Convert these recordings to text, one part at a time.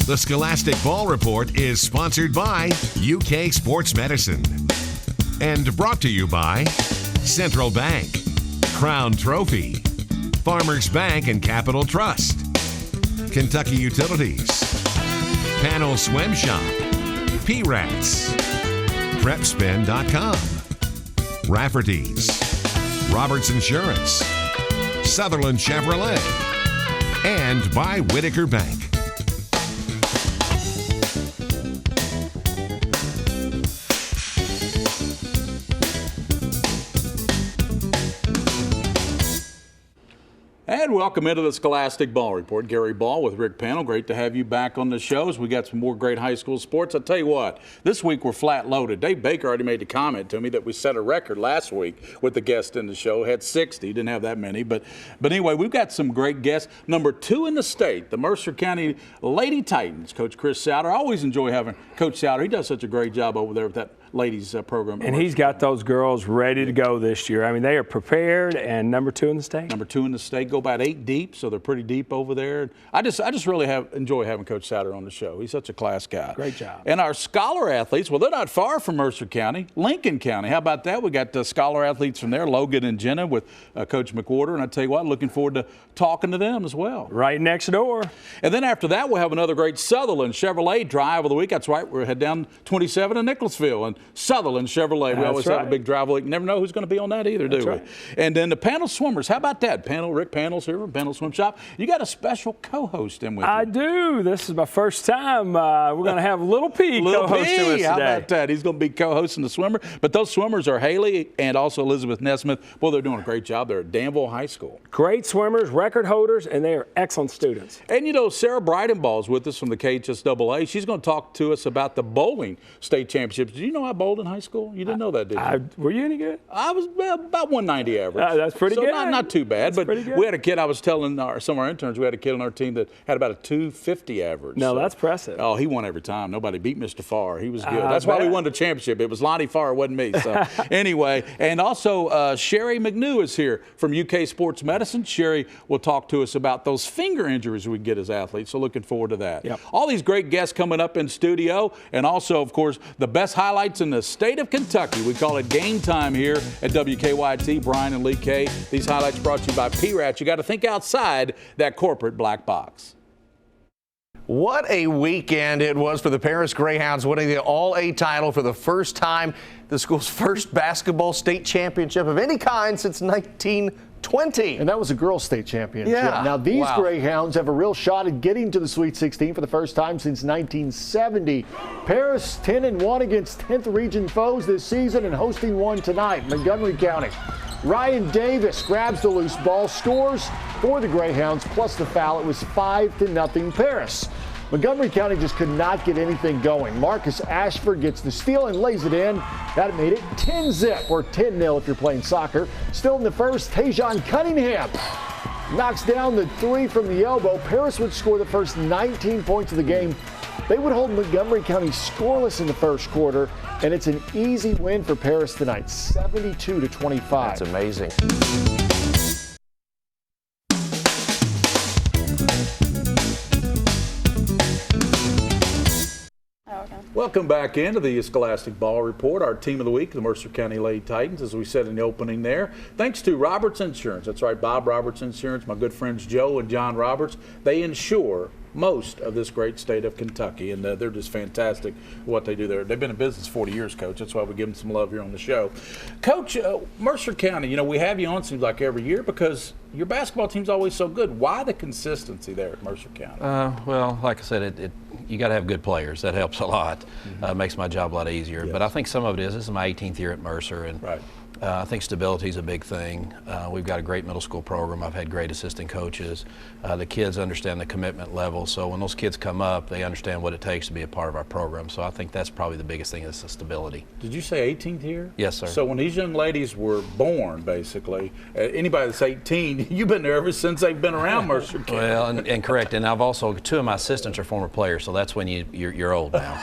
The Scholastic Ball Report is sponsored by UK Sports Medicine and brought to you by Central Bank, Crown Trophy, Farmers Bank and Capital Trust, Kentucky Utilities, Pannell Swim Shop, P-Rats, PrepSpin.com, Rafferty's, Roberts Insurance, Sutherland Chevrolet, and by Whitaker Bank. And welcome into the Scholastic Ball Report. Gary Ball with Rick Pannell. Great to have you back on the show as we got some more great high school sports. I'll tell you what, this week we're flat loaded. Dave Baker already made the comment to me that we set a record last week with the guest in the show. Had 60, didn't have that many. But anyway, we've got some great guests. Number 2 in the state, the Mercer County Lady Titans, Coach Chris Souter. I always enjoy having Coach Souter. He does such a great job over there with that ladies program. And he's got those girls ready to go this year. I mean, they are prepared, and number 2 in the state. Number 2 in the state, go about 8 deep, so they're pretty deep over there. I just really enjoy having Coach Souter on the show. He's such a class guy. Great job. And our scholar athletes, well, they're not far from Mercer County, Lincoln County. How about that? We got scholar athletes from there, Logan and Jenna with Coach McWhorter, and I tell you what, looking forward to talking to them as well. Right next door. And then after that, we'll have another great Sutherland Chevrolet drive of the week. That's right, we're head down 27 to Nicholasville, and Sutherland Chevrolet. We always have a big drive of the week. Never know who's going to be on that either, do we? And then the Pannell Swimmers. How about that? Rick Pannell's here from Pannell Swim Shop. You got a special co-host in with you. I do. This is my first time. We're going to have Little P co-hosting us today. How about that? He's going to be co-hosting the swimmer. But those swimmers are Haley and also Elizabeth Nesmith. Well, they're doing a great job there at Danville High School. Great swimmers, record holders, and they are excellent students. And, you know, Sarah Bridenball is with us from the KHSAA. She's going to talk to us about the bowling state championships. Did you know I bowled in high school? You didn't know that, did you? Were you any good? I was about 190 average. That's pretty good. Not too bad. But we had a kid, I was telling some of our interns, we had a kid on our team that had about a 250 average. No, that's impressive. Oh, he won every time. Nobody beat Mr. Farr. He was good. That's why we won the championship. It was Lonnie Farr, it wasn't me. So anyway, and also Sherry McNew is here from UK Sports Medicine. Sherry will talk to us about those finger injuries we get as athletes. So looking forward to that. Yep. All these great guests coming up in studio, and also, of course, the best highlights in the state of Kentucky. We call it game time here at WKYT. Brian and Lee K. These highlights brought to you by P-Rats. You got to think outside that corporate black box. What a weekend it was for the Paris Greyhounds, winning the All-A title for the first time, the school's first basketball state championship of any kind since 1920. And that was a girls' state championship. Yeah. Now, these Greyhounds have a real shot at getting to the Sweet 16 for the first time since 1970. Paris 10-1 against 10th region foes this season and hosting one tonight, Montgomery County. Ryan Davis grabs the loose ball, scores for the Greyhounds, plus the foul. It was 5-0 Paris. Montgomery County just could not get anything going. Marcus Ashford gets the steal and lays it in. That made it 10-zip, or 10-0 if you're playing soccer. Still in the first, Tajon Cunningham knocks down the 3 from the elbow. Paris would score the first 19 points of the game. They would hold Montgomery County scoreless in the first quarter, and it's an easy win for Paris tonight, 72-25. That's amazing. Welcome back into the Scholastic Ball Report. Our team of the week, the Mercer County Lady Titans, as we said in the opening there. Thanks to Roberts Insurance. That's right, Bob Roberts Insurance, my good friends Joe and John Roberts. They insure most of this great state of Kentucky, and they're just fantastic what they do there. They've been in business 40 years, Coach. That's why we give them some love here on the show. Coach, Mercer County, you know, we have you on seems like every year because your basketball team's always so good. Why the consistency there at Mercer County? Well, like I said, you got to have good players. That helps a lot. Makes my job a lot easier. Yes. But I think some of it is, this is my 18th year at Mercer, and I think stability is a big thing. We've got a great middle school program. I've had great assistant coaches. The kids understand the commitment level, so when those kids come up, they understand what it takes to be a part of our program. So I think that's probably the biggest thing is the stability. Did you say 18th year? Yes, sir. So when these young ladies were born, basically, anybody that's 18, you've been there ever since they've been around Mercer County. Well, and correct. And I've also, 2 of my assistants are former players, so that's when you're old now.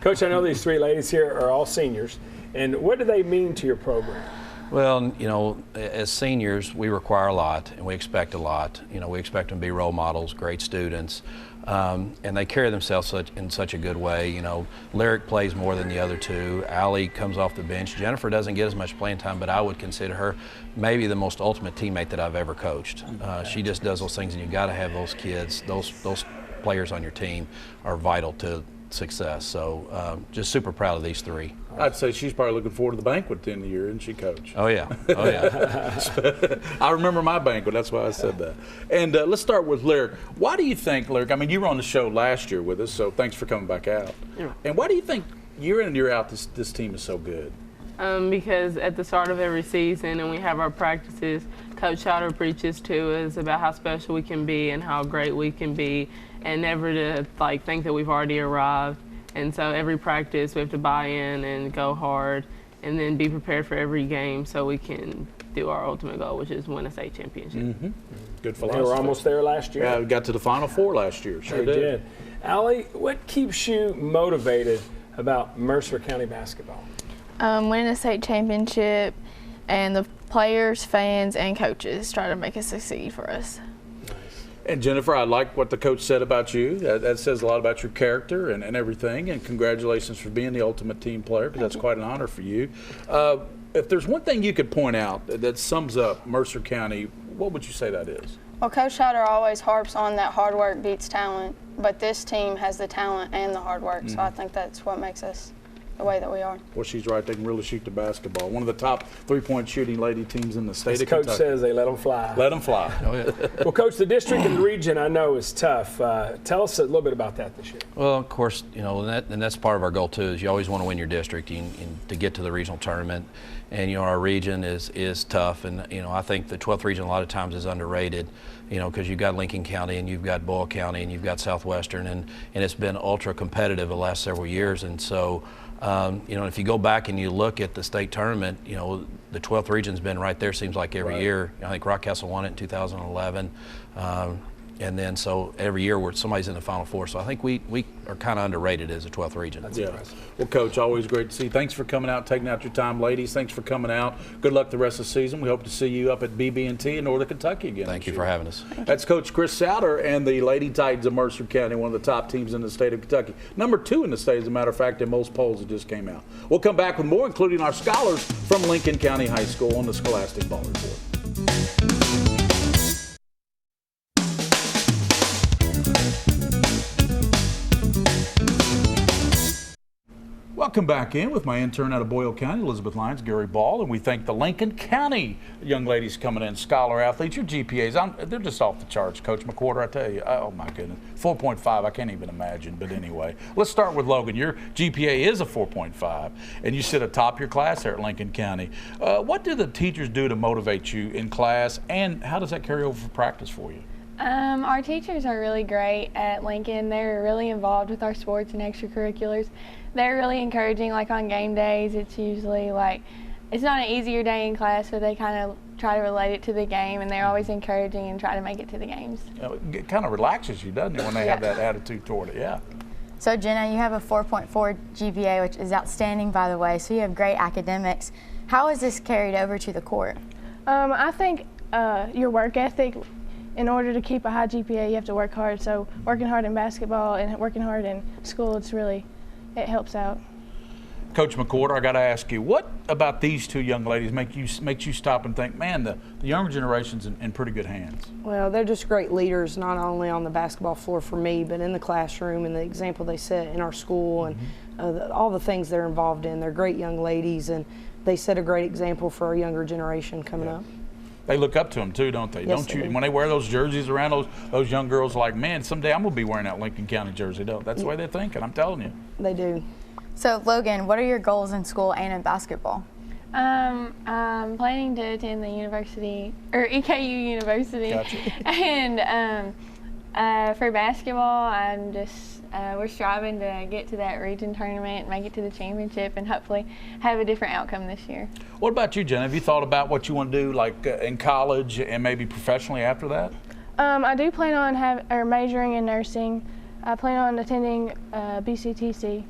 Coach, I know these 3 ladies here are all seniors. And what do they mean to your program? Well, you know, as seniors, we require a lot and we expect a lot. You know, we expect them to be role models, great students, and they carry themselves in such a good way. You know, Lyric plays more than the other two. Allie comes off the bench. Jennifer doesn't get as much playing time, but I would consider her maybe the most ultimate teammate that I've ever coached. She just does those things, and you got to have those kids, those players on your team are vital to success. So just super proud of these three. I'd say she's probably looking forward to the banquet at the end of the year, isn't she, Coach? Oh, yeah. Oh, yeah. I remember my banquet. That's why I said that. And let's start with Lyric. Why do you think, Lyric, I mean, you were on the show last year with us, so thanks for coming back out. Yeah. And why do you think year in and year out this team is so good? Because at the start of every season and we have our practices, Coach Schouder preaches to us about how special we can be and how great we can be, and never to think that we've already arrived. And so every practice we have to buy in and go hard and then be prepared for every game so we can do our ultimate goal, which is win a state championship. Mm-hmm. Good philosophy. They were almost there last year. Yeah, we got to the Final Four last year. Sure They did. did. Allie, what keeps you motivated about Mercer County basketball? Winning a state championship, and the players, fans, and coaches try to make it succeed for us. And Jennifer, I like what the coach said about you. That says a lot about your character and everything. And congratulations for being the ultimate team player, because that's quite an honor for you. If there's one thing you could point out that sums up Mercer County, what would you say that is? Well, Coach Schouder always harps on that hard work beats talent, but this team has the talent and the hard work, so I think that's what makes us the way that we are. Well, she's right. They can really shoot the basketball. One of the top three-point shooting lady teams in the state As of Coach Kentucky. says, they let them fly. Let them fly. Oh, yeah. Well, Coach, the district and the region I know is tough. Tell us a little bit about that this year. Well, of course, you know, and that's part of our goal too. Is you always want to win your district to get to the regional tournament, and you know our region is tough, and you know I think the 12th region a lot of times is underrated. You know, because you've got Lincoln County and you've got Boyle County and you've got Southwestern, and it's been ultra competitive the last several years, and so. You know, if you go back and you look at the state tournament, you know, the 12th region's been right there, seems like every year. I think Rockcastle won it in 2011. And then so every year where somebody's in the Final Four. So I think we are kind of underrated as a 12th region. That's Yeah. impressive. Well, Coach, always great to see you. Thanks for coming out, taking out your time. Ladies, thanks for coming out. Good luck the rest of the season. We hope to see you up at BB&T in Northern Kentucky again. Thank you for having us. That's Coach Chris Schouder and the Lady Titans of Mercer County, one of the top teams in the state of Kentucky. Number 2 in the state, as a matter of fact, in most polls that just came out. We'll come back with more, including our scholars from Lincoln County High School on the Scholastic Ball Report. Welcome back in with my intern out of Boyle County, Elizabeth Lyons, Gary Ball, and we thank the Lincoln County young ladies coming in, scholar athletes. Your GPAs, they're just off the charts, Coach McWhorter, I tell you. Oh, my goodness. 4.5, I can't even imagine, but anyway. Let's start with Logan. Your GPA is a 4.5, and you sit atop your class there at Lincoln County. What do the teachers do to motivate you in class, and how does that carry over for practice for you? Our teachers are really great at Lincoln. They're really involved with our sports and extracurriculars. They're really encouraging, like on game days. It's usually it's not an easier day in class, but they kind of try to relate it to the game, and they're always encouraging and try to make it to the games. It kind of relaxes you, doesn't it, when they have that attitude toward it? Yeah. So Jenna, you have a 4.4 GPA, which is outstanding, by the way, so you have great academics. How is this carried over to the court? I think your work ethic, in order to keep a high GPA, you have to work hard. So working hard in basketball and working hard in school, it helps out. Coach McWhorter, I got to ask you, what about these two young ladies makes you stop and think, man, the younger generation's in pretty good hands? Well, they're just great leaders, not only on the basketball floor for me, but in the classroom and the example they set in our school and all the things they're involved in. They're great young ladies, and they set a great example for our younger generation coming up. They look up to them too, don't they? Yes, don't you? they do. When they wear those jerseys around, those young girls are like, man, someday I'm gonna be wearing that Lincoln County jersey. That's the way they're thinking. I'm telling you. They do. So Logan, what are your goals in school and in basketball? I'm planning to attend the university, or EKU University. Gotcha. And for basketball, we're striving to get to that region tournament, make it to the championship, and hopefully have a different outcome this year. What about you, Jen? Have you thought about what you want to do, like in college and maybe professionally after that? I do plan on majoring in nursing. I plan on attending BCTC.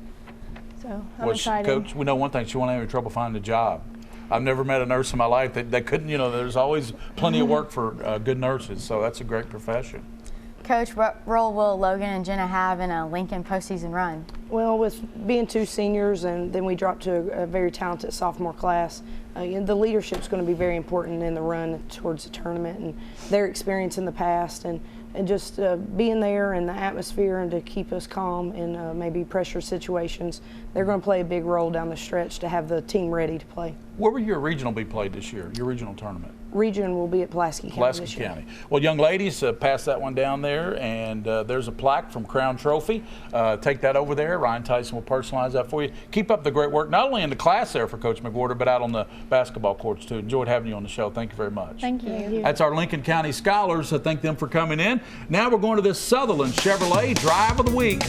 So I'm excited. Coach, we know one thing: she won't have any trouble finding a job. I've never met a nurse in my life that couldn't, there's always plenty of work for good nurses, so that's a great profession. Coach, what role will Logan and Jenna have in a Lincoln postseason run? Well, with being 2 seniors and then we dropped to a very talented sophomore class, the leadership is going to be very important in the run towards the tournament, and their experience in the past and just being there in the atmosphere and to keep us calm in maybe pressure situations. They're going to play a big role down the stretch to have the team ready to play. Where will your regional be played this year, your regional tournament? Region will be at Pulaski County this year. County. Well, young ladies, pass that one down there, and there's a plaque from Crown Trophy. Take that over there. Ryan Tyson will personalize that for you. Keep up the great work, not only in the class there for Coach McWhorter, but out on the basketball courts, too. Enjoyed having you on the show. Thank you very much. Thank you. That's our Lincoln County Scholars. I thank them for coming in. Now we're going to this Sutherland Chevrolet Drive of the Week.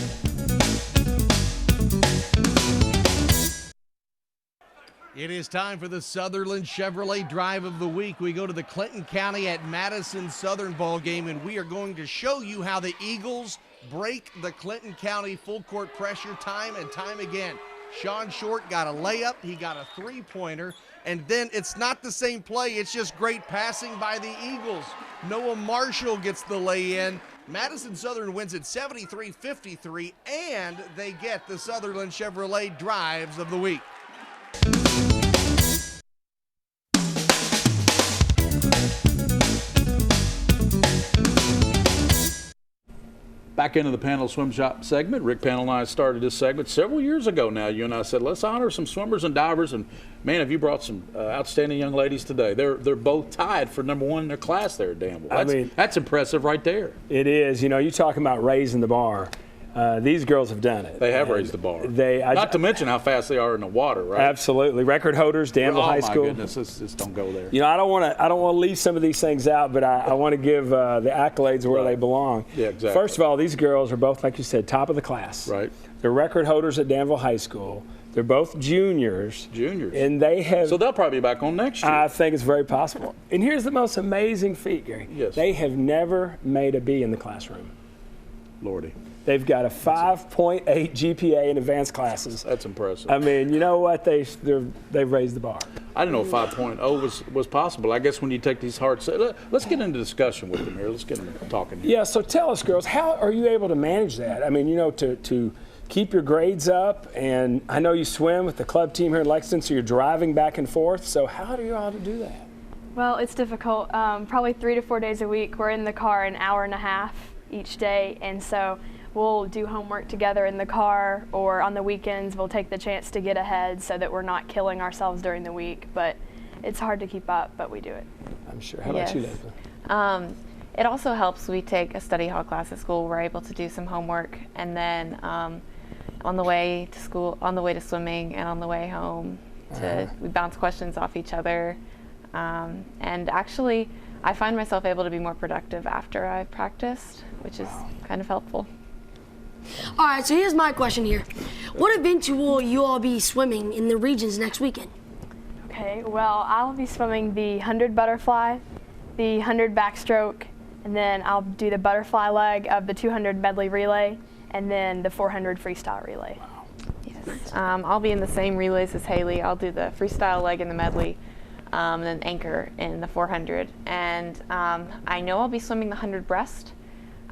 It is time for the Sutherland Chevrolet Drive of the Week. We go to the Clinton County at Madison Southern ball game, and we are going to show you how the Eagles break the Clinton County full court pressure time and time again. Sean Short got a layup, he got a three-pointer, and then it's not the same play, it's just great passing by the Eagles. Noah Marshall gets the lay-in. Madison Southern wins it 73-53, and they get the Sutherland Chevrolet Drives of the Week. Back into the Pannell Swim Shop segment. Rick Pannell and I started this segment several years ago now. You and I said, let's honor some swimmers and divers. And, man, have you brought some outstanding young ladies today. They're both tied for #1 in their class there at Danville. That's impressive right there. It is. You talking about raising the bar. These girls have done it. They have raised the bar. Not to mention how fast they are in the water, right? Absolutely. Record holders, Danville High School. Oh, my goodness. Let's don't go there. I don't want to leave some of these things out, but I want to give the accolades where they belong. Yeah, exactly. First of all, these girls are both, like you said, top of the class. Right. They're record holders at Danville High School. They're both juniors. And they have. So they'll probably be back on next year. I think it's very possible. And here's the most amazing feat, Gary. Yes. They have never made a B in the classroom. Lordy. They've got a 5.8 GPA in advanced classes. That's impressive. I mean, you know what? They've raised the bar. I didn't know 5.0 was possible. I guess when you take these hard, let's get into discussion with them here. Let's get them talking here. Yeah. So tell us, girls, how are you able to manage that? I mean, to keep your grades up, and I know you swim with the club team here in Lexington, so you're driving back and forth. So how do you all do that? Well, it's difficult. Probably 3 to 4 days a week. We're in the car an hour and a half each day, and so we'll do homework together in the car, or on the weekends we'll take the chance to get ahead so that we're not killing ourselves during the week. But it's hard to keep up, but we do it. I'm sure. How about you, Nathan? It also helps. We take a study hall class at school. We're able to do some homework, and then on the way to school, on the way to swimming, and on the way home, we bounce questions off each other. And actually, I find myself able to be more productive after I've practiced, which is kind of helpful. All right, so here's my question here. What event will you all be swimming in the regions next weekend? Okay, well, I'll be swimming the 100 butterfly, the 100 backstroke, and then I'll do the butterfly leg of the 200 medley relay, and then the 400 freestyle relay. Wow. Yes. I'll be in the same relays as Haley. I'll do the freestyle leg in the medley, and then anchor in the 400. And I know I'll be swimming the 100 breast.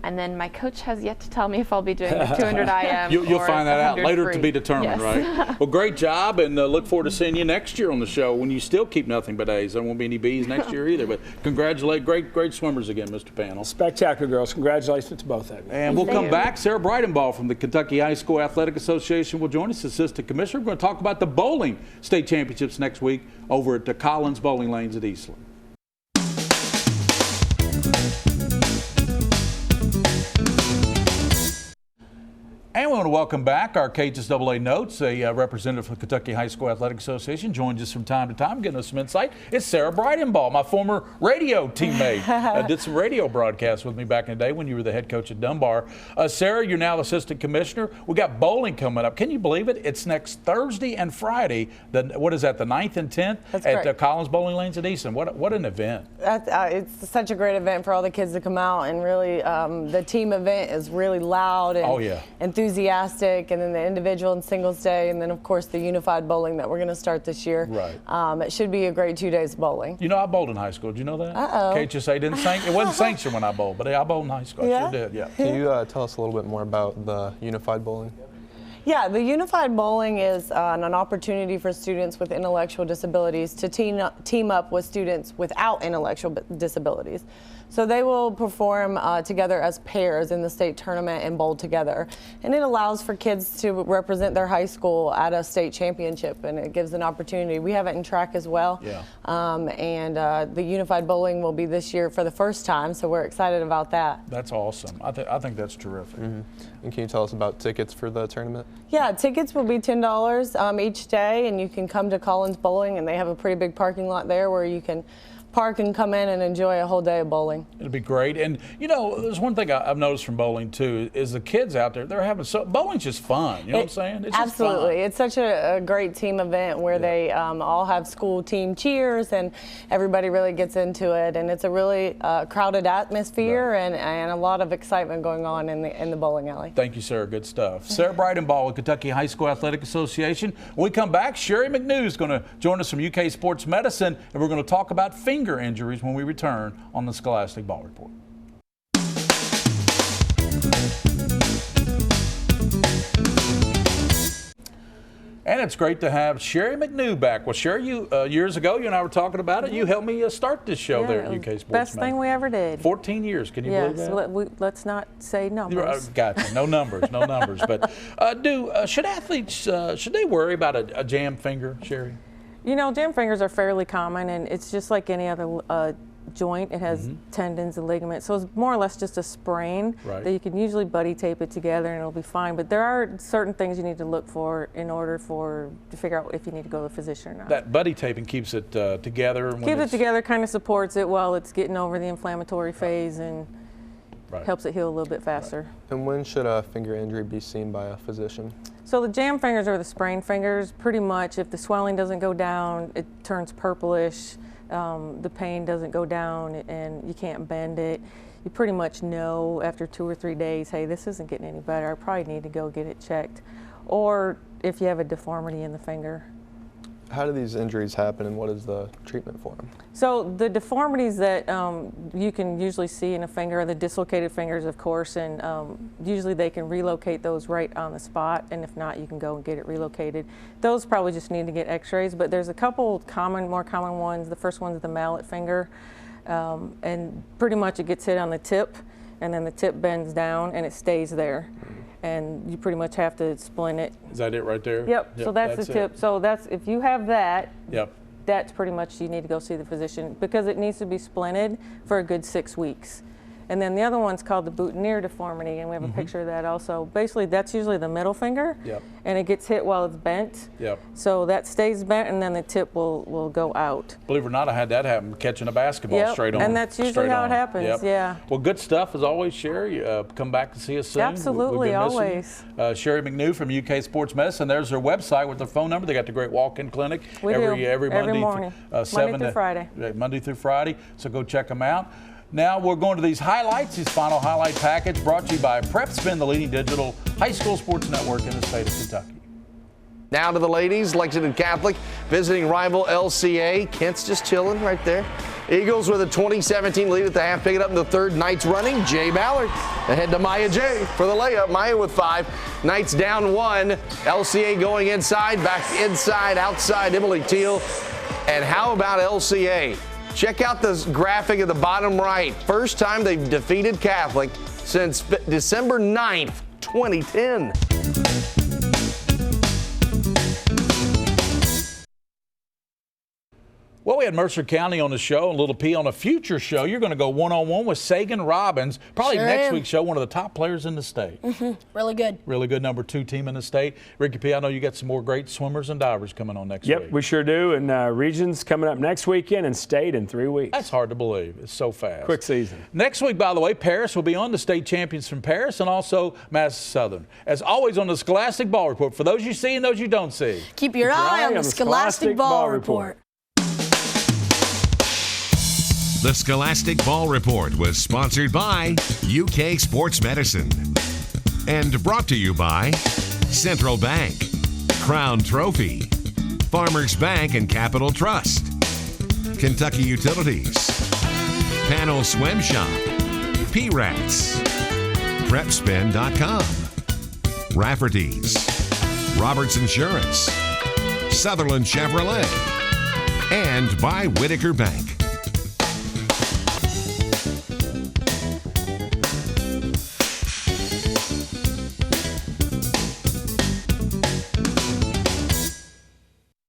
And then my coach has yet to tell me if I'll be doing the 200 IM. You'll find that out later free. to be determined, Yes. right? Well, great job, and look forward to seeing you next year on the show when you still keep nothing but A's. There won't be any B's next year either, but congratulate great swimmers again, Mr. Pannell. Spectacular, girls. Congratulations to both of you. And we'll come back. Sarah Brightenball from the Kentucky High School Athletic Association will join us, Assistant Commissioner. We're going to talk about the bowling state championships next week over at the Collins Bowling Lanes at Eastland. And we want to welcome back our KHSAA Notes, a representative for the Kentucky High School Athletic Association, joins us from time to time, getting us some insight. It's Sarah Brightenball, my former radio teammate. Did some radio broadcasts with me back in the day when you were the head coach at Dunbar. Sarah, you're now the assistant commissioner. We got bowling coming up. Can you believe it? It's next Thursday and Friday. What is that, the 9th and 10th? That's at Collins Bowling Lanes at Easton. What an event. It's such a great event for all the kids to come out, and really the team event is really loud and enthusiastic. Scholastic, and then the individual and singles day, and then of course the unified bowling that we're going to start this year. Right. It should be a great 2 days of bowling. You know, I bowled in high school. Did you know that? Uh-oh. KHSA didn't sanction. It wasn't sanctioned when I bowled, but I bowled in high school. I sure did, yeah. Can you tell us a little bit more about the unified bowling? Yeah, the unified bowling is an opportunity for students with intellectual disabilities to team up with students without intellectual disabilities. So they will perform together as pairs in the state tournament and bowl together. And it allows for kids to represent their high school at a state championship, and it gives an opportunity. We have it in track as well. Yeah. The unified bowling will be this year for the first time, so we're excited about that. That's awesome. I think that's terrific. And can you tell us about tickets for the tournament? Yeah, tickets will be $10 each day, and you can come to Collins Bowling, and they have a pretty big parking lot there where you can park and come in and enjoy a whole day of bowling. It'll be great. And you know, there's one thing I've noticed from bowling too, is the kids out there, they're having bowling's just fun. You know what I'm saying? It's absolutely. Just fun. It's such a great team event where they all have school team cheers and everybody really gets into it. And it's a really crowded atmosphere and a lot of excitement going on in the bowling alley. Thank you, Sarah. Good stuff. Sarah Brightenball with Kentucky High School Athletic Association. When we come back, Sherry McNew is going to join us from UK Sports Medicine, and we're going to talk about finger injuries when we return on the Scholastic Ball Report. And it's great to have Sherry McNew back. Well, Sherry, you years ago, you and I were talking about it. You helped me start this show there at UK Sports Best thing we ever did. 14 years. Can you believe that? So let's not say numbers. Gotcha. No numbers. No numbers. But should athletes should they worry about a jammed finger, Sherry? You know, jammed fingers are fairly common, and it's just like any other joint. It has tendons and ligaments, so it's more or less just a sprain that you can usually buddy tape it together and it'll be fine. But there are certain things you need to look for in order to figure out if you need to go to the physician or not. That buddy taping keeps it together. Keeps it together, kind of supports it while it's getting over the inflammatory phase and helps it heal a little bit faster. And when should a finger injury be seen by a physician? So the jammed fingers or the sprained fingers, pretty much if the swelling doesn't go down, it turns purplish, the pain doesn't go down, and you can't bend it, you pretty much know after 2 or 3 days, hey, this isn't getting any better, I probably need to go get it checked. Or if you have a deformity in the finger. How do these injuries happen, and what is the treatment for them? So the deformities that you can usually see in a finger are the dislocated fingers, of course, and usually they can relocate those right on the spot, and if not, you can go and get it relocated. Those probably just need to get x-rays, but there's a couple more common ones. The first one's the mallet finger, and pretty much it gets hit on the tip, and then the tip bends down, and it stays there. And you pretty much have to splint it. Is that it right there? Yep. So that's the tip. So that's, if you have that, yep, that's pretty much, you need to go see the physician because it needs to be splinted for a good 6 weeks. And then the other one's called the boutonniere deformity, and we have a picture of that also. Basically, that's usually the middle finger, and it gets hit while it's bent. Yep. So that stays bent, and then the tip will go out. Believe it or not, I had that happen catching a basketball straight on. And that's usually how it happens. Yeah. Well, good stuff as always, Sherry. Come back to see us soon. Absolutely, always. Sherry McNew from UK Sports Medicine. There's their website with their phone number. They got the great walk-in clinic every Monday morning, Monday through Friday. Monday through Friday. So go check them out. Now we're going to these highlights, this final highlight package brought to you by Prep Spin, the leading digital high school sports network in the state of Kentucky. Now to the ladies, Lexington Catholic visiting rival LCA. Kent's just chilling right there. Eagles with a 20-17 lead at the half, pick it up in the third. Knights running. Jay Ballard ahead to Maya J for the layup. Maya with 5. Knights down 1. LCA going inside, back inside, outside. Emily Teal. And how about LCA? Check out this graphic at the bottom right. First time they've defeated Catholic since December 9th, 2010. Well, we had Mercer County on the show, and Little P on a future show. You're going to go one-on-one with Sagan Robbins, probably next week's show, one of the top players in the state. Really good. Really good number 2 team in the state. Ricky P, I know you got some more great swimmers and divers coming on next week. Yep, we sure do. And regions coming up next weekend and state in 3 weeks. That's hard to believe. It's so fast. Quick season. Next week, by the way, Paris will be on, the state champions from Paris, and also Madison Southern. As always on the Scholastic Ball Report, for those you see and those you don't see. Keep your eye on the Scholastic Ball Report. The Scholastic Ball Report was sponsored by UK Sports Medicine. And brought to you by Central Bank, Crown Trophy, Farmers Bank and Capital Trust, Kentucky Utilities, Pannell Swim Shop, P-Rats, PrepSpin.com, Rafferty's, Roberts Insurance, Sutherland Chevrolet, and by Whitaker Bank.